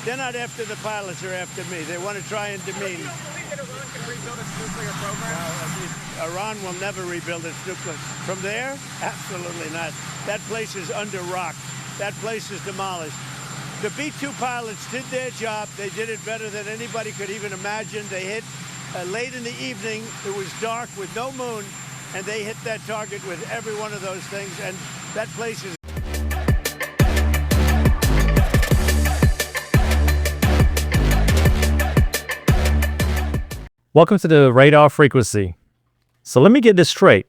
They're not after the pilots, they're after me. They want to try and demean. You don't believe that Iran can rebuild its nuclear program? No, Iran will never rebuild its nuclear. From there? Absolutely not. That place is under rock. That place is demolished. The B-2 pilots did their job. They did it better than anybody could even imagine. They hit late in the evening. It was dark with no moon, and they hit that target with every one of those things. And that place is... Welcome to the radar frequency. So let me get this straight.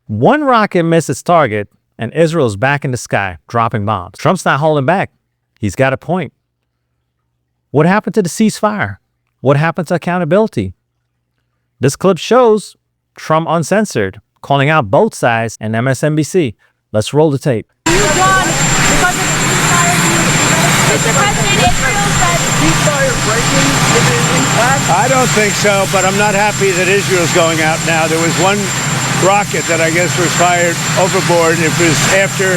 One rocket missed its target and Israel's back in the sky, dropping bombs. Trump's not holding back. He's got a point. What happened to the ceasefire? What happened to accountability? This clip shows Trump uncensored, calling out both sides and MSNBC. Let's roll the tape. I don't think so, but I'm not happy that Israel's going out now. There was one rocket that I guess was fired overboard. It was after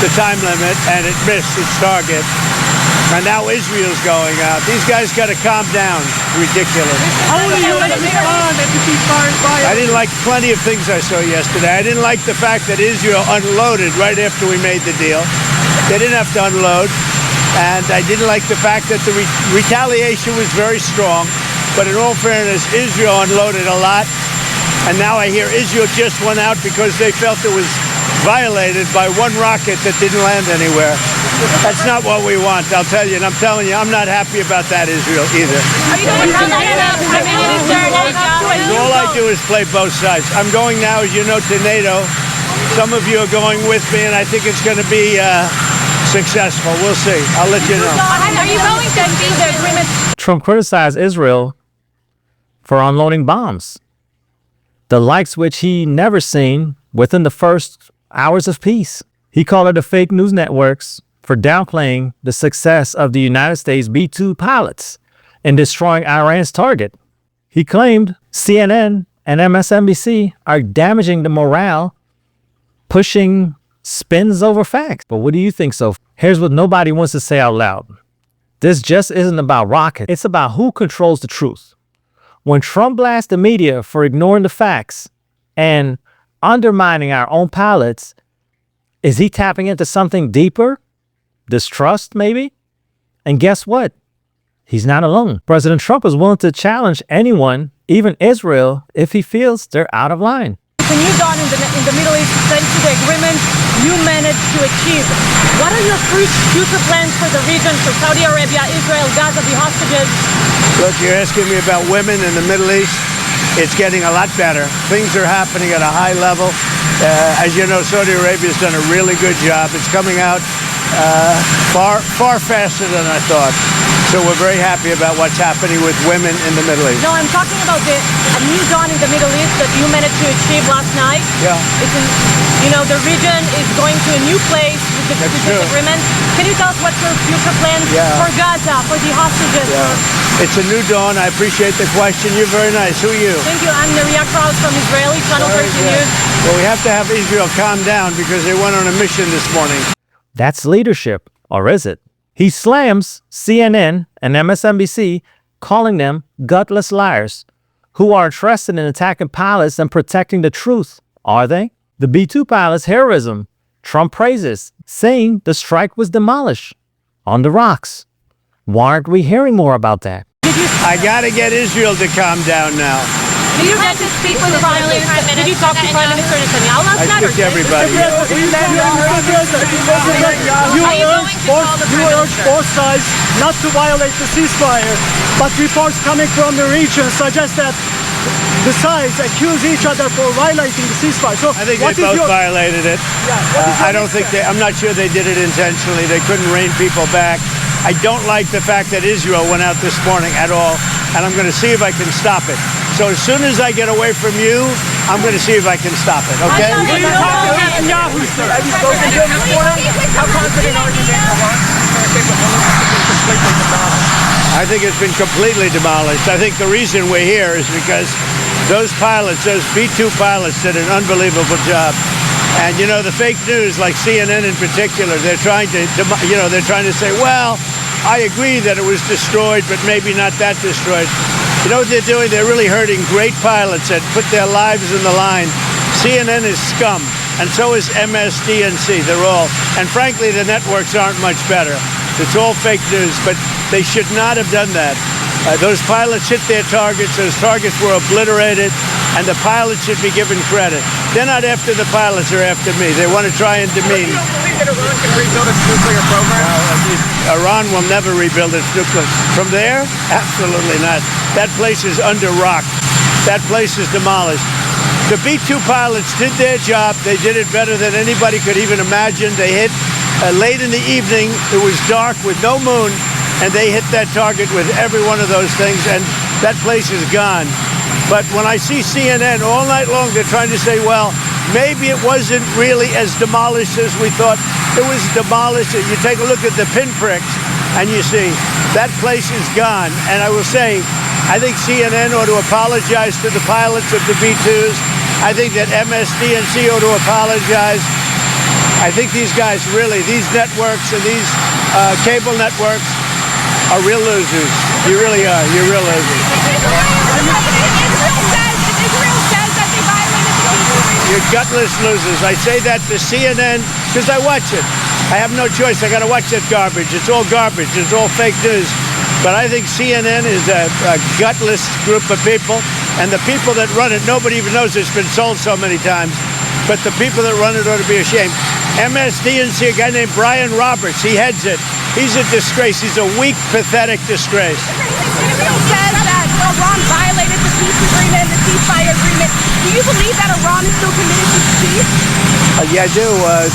the time limit, and it missed its target. And now Israel's going out. These guys got to calm down. Ridiculous. How will you respond if the ceasefire is violated? I didn't like plenty of things I saw yesterday. I didn't like the fact that Israel unloaded right after we made the deal. They didn't have to unload. And I didn't like the fact that the retaliation was very strong. But in all fairness, Israel unloaded a lot. And now I hear Israel just went out because they felt it was violated by one rocket that didn't land anywhere. That's not what we want, I'll tell you. And I'm telling you, I'm not happy about that, Israel, either. All I do is play both sides. I'm going now, as you know, to NATO. Some of you are going with me, and I think it's going to be successful. We'll see. I'll let you know. Are you going to be the agreement? Trump criticized Israel for unloading bombs, the likes which he never seen within the first hours of peace. He called it the fake news networks for downplaying the success of the United States B-2 pilots in destroying Iran's target. He claimed CNN and MSNBC are damaging the morale, pushing spins over facts. But what do you think, so? Here's what nobody wants to say out loud. This just isn't about rockets. It's about who controls the truth. When Trump blasts the media for ignoring the facts and undermining our own pilots, is he tapping into something deeper? Distrust, maybe? And guess what? He's not alone. President Trump is willing to challenge anyone, even Israel, if he feels they're out of line. The new dawn in the Middle East, thanks to the agreement you managed to achieve. What are your future plans for the region, for Saudi Arabia, Israel, Gaza, the hostages? Look, you're asking me about women in the Middle East. It's getting a lot better. Things are happening at a high level. As you know, Saudi Arabia's done a really good job. It's coming out far faster than I thought. So we're very happy about what's happening with women in the Middle East. No, I'm talking about a new dawn in the Middle East that you managed to achieve last night. Yeah. The region is going to a new place with this agreement. Can you tell us what's your future plans for Gaza, for the hostages? Yeah. It's a new dawn. I appreciate the question. You're very nice. Who are you? Thank you. I'm Neria Krause from Israeli Channel 13 News. Well, we have to have Israel calm down because they went on a mission this morning. That's leadership, or is it? He slams CNN and MSNBC, calling them gutless liars who are interested in attacking pilots and protecting the truth. Are they? The B-2 pilots' heroism, Trump praises, saying the strike was demolished on the rocks. Why aren't we hearing more about that? I got to get Israel to calm down now. Did you get to speak with the Prime Minister? Did you talk to Prime Minister Netanyahu last night? I speak to everybody. You urge both sides not to violate the ceasefire, but reports coming from the region suggest that the sides accuse each other for violating the ceasefire. So I think they both violated it. I don't think I'm not sure they did it intentionally. They couldn't rein people back. I don't like the fact that Israel went out this morning at all, and I'm going to see if I can stop it. So as soon as I get away from you, I'm going to see if I can stop it, okay? Have you spoken to him this morning? How confident are you that I think it's been completely demolished. I think the reason we're here is because those pilots, those B-2 pilots, did an unbelievable job. And the fake news, like CNN in particular, they're trying to say, well, I agree that it was destroyed, but maybe not that destroyed. You know what they're doing? They're really hurting great pilots that put their lives in the line. CNN is scum, and so is MSNBC. They're all, and frankly, the networks aren't much better. It's all fake news, but they should not have done that. Those pilots hit their targets. Those targets were obliterated, and the pilots should be given credit. They're not after the pilots, they're after me. They want to try and demean. You don't believe that Iran can rebuild its nuclear program? Iran will never rebuild its nuclear. From there? Absolutely not. That place is under rock. That place is demolished. The B-2 pilots did their job. They did it better than anybody could even imagine. They hit late in the evening. It was dark with no moon, and they hit that target with every one of those things, and that place is gone. But when I see CNN all night long, they're trying to say, well, maybe it wasn't really as demolished as we thought. It was demolished. You take a look at the pinpricks, and you see that place is gone. And I will say, I think CNN ought to apologize to the pilots of the B-2s. I think that MSNBC ought to apologize. I think these guys really, these networks and these cable networks are real losers. You really are. You're real losers. Israel says that they violated the peace agreement. You're gutless losers. I say that to CNN because I watch it. I have no choice. I got to watch that garbage. It's all garbage. It's all fake news. But I think CNN is a gutless group of people, and the people that run it, nobody even knows it's been sold so many times. But the people that run it ought to be ashamed. MSNBC, a guy named Brian Roberts, he heads it. He's a disgrace. He's a weak, pathetic disgrace. Israel says that Iran violated the peace agreement, the ceasefire agreement. Do you believe that Iran is still committed to peace? Yeah, I do.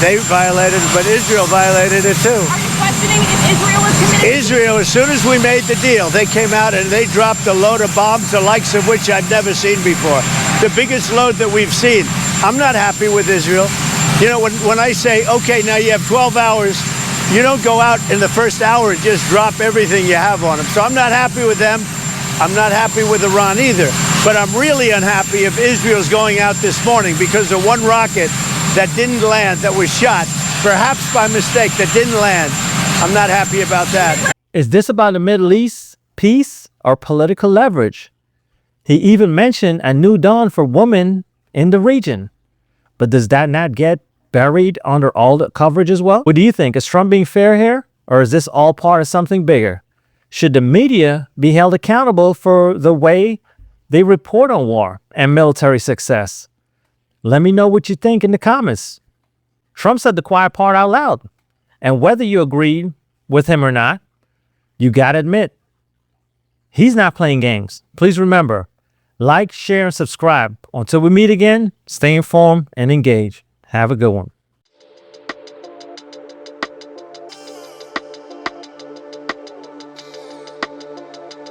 They violated it, but Israel violated it too. Are you questioning if Israel is committed? Israel, as soon as we made the deal, they came out and they dropped a load of bombs, the likes of which I've never seen before. The biggest load that we've seen. I'm not happy with Israel. You know, when I say, okay, now you have 12 hours, you don't go out in the first hour and just drop everything you have on them. So I'm not happy with them. I'm not happy with Iran either. But I'm really unhappy if Israel's going out this morning because of one rocket that didn't land, that was shot, perhaps by mistake, that didn't land. I'm not happy about that. Is this about the Middle East, peace, or political leverage? He even mentioned a new dawn for women in the region. But does that not get buried under all the coverage as well? What do you think? Is Trump being fair here? Or is this all part of something bigger? Should the media be held accountable for the way they report on war and military success? Let me know what you think in the comments. Trump said the quiet part out loud. And whether you agree with him or not, you gotta admit, he's not playing games. Please remember, like, share, and subscribe. Until we meet again, stay informed and engaged. Have a good one.